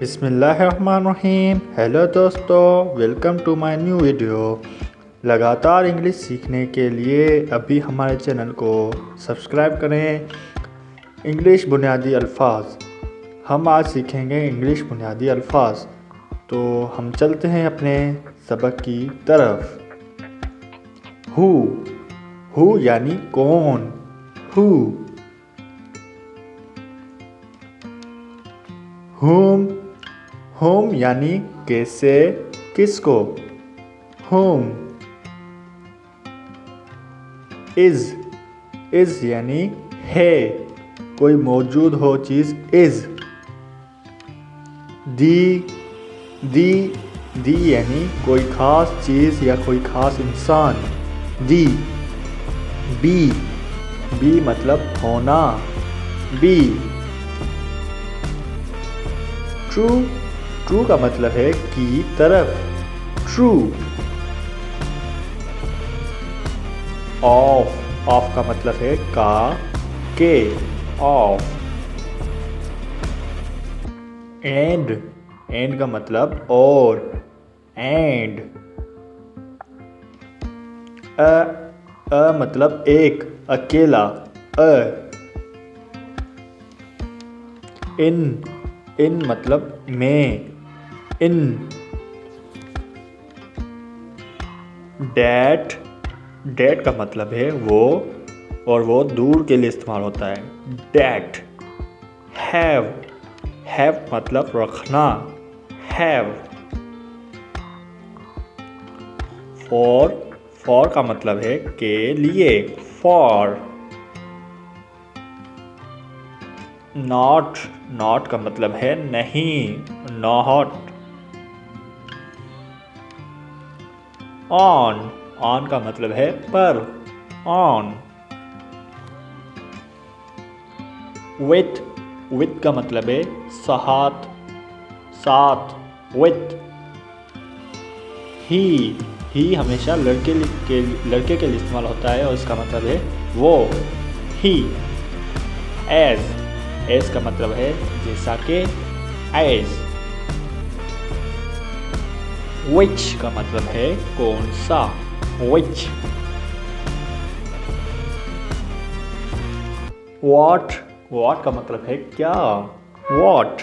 बिस्मिल्लाहिर्रहमानिर्रहीम। हेलो दोस्तों, welcome to my new video. लगातार इंग्लिश सीखने के लिए अभी हमारे चैनल को सब्सक्राइब करें। इंग्लिश बुनियादी अल्फाज, हम आज सीखेंगे इंग्लिश बुनियादी अल्फाज। तो हम चलते हैं अपने सबक की तरफ। हु यानी कौन, हु। होम यानी कैसे, किसको, होम। इज यानी है, कोई मौजूद हो चीज़, इज। दी यानी कोई ख़ास चीज़ या कोई ख़ास इंसान, दी। बी मतलब होना, बी। ट्रू का मतलब है की तरफ, ट्रू। ऑफ का मतलब है के, ऑफ। एंड का मतलब और, एंड। मतलब एक, अकेला, अ। इन मतलब में, इन। डैट का मतलब है वो, और वो दूर के लिए इस्तेमाल होता है, डैट। हैव मतलब रखना, हैव। फॉर का मतलब है के लिए, फॉर। नॉट का मतलब है नहीं, नॉट। ऑन का मतलब है पर, ऑन। विथ का मतलब है साथ, विथ। ही हमेशा लड़के के लिए इस्तेमाल होता है और इसका मतलब है वो, ही। एज का मतलब है जैसा कि, एज। विच का मतलब है कौन सा, विच। वॉट का मतलब है क्या, वॉट।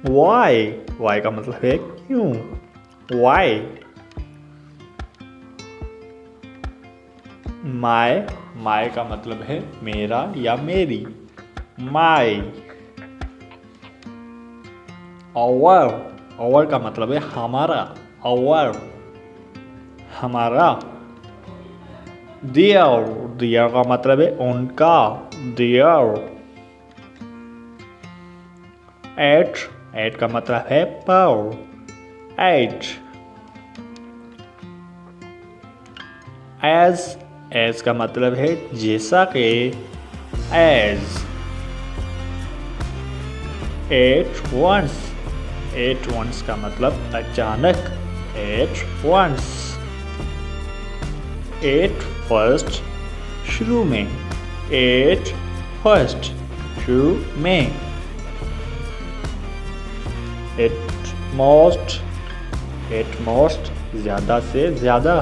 वाई का मतलब है क्यों, वाई। माय का मतलब है मेरा या मेरी, माई। आवर का मतलब है हमारा, आवर, हमारा। दियर का मतलब है उनका, दियर। एट का मतलब है पर, एट। एज का मतलब है जैसा कि, एज। एट वंस का मतलब अचानक, एट वंस। एट फर्स्ट शुरू में, एट फर्स्ट शुरू में। एट मोस्ट ज़्यादा से ज़्यादा,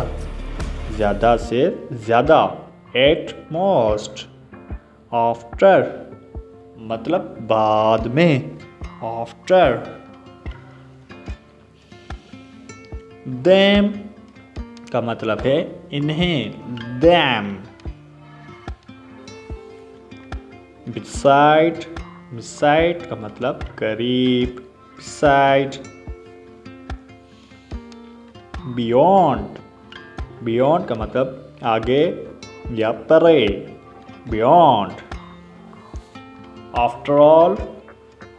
ज़्यादा से ज़्यादा, एट मोस्ट। आफ्टर मतलब बाद में, आफ्टर। देम का मतलब है इन्हें, देम। बिसाइड का मतलब करीब, बिसाइड। बियॉन्ड का मतलब आगे या परे, बियॉन्ड।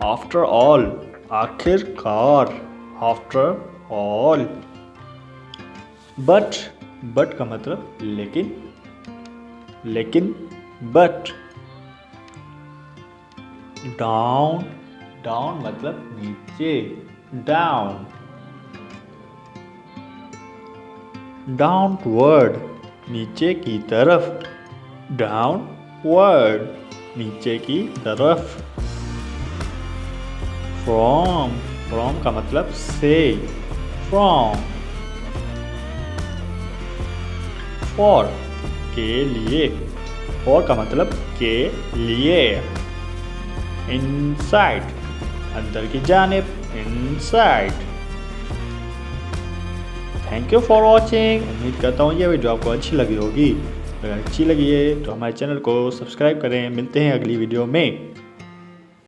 आफ्टर ऑल आखिरकार, आफ्टर ऑल। बट का मतलब लेकिन, बट। डाउन मतलब नीचे, डाउन। डाउनवर्ड नीचे की तरफ, डाउनवर्ड नीचे की तरफ। फ्रॉम का मतलब से। फ्रॉम। फॉर के लिए। फॉर का मतलब के लिए। इनसाइड अंदर की जानिब। Inside. Thank you for watching. उम्मीद करता हूँ ये वीडियो आपको अच्छी लगी होगी। अगर अच्छी लगी है तो हमारे चैनल को सब्सक्राइब करें। मिलते हैं अगली वीडियो में।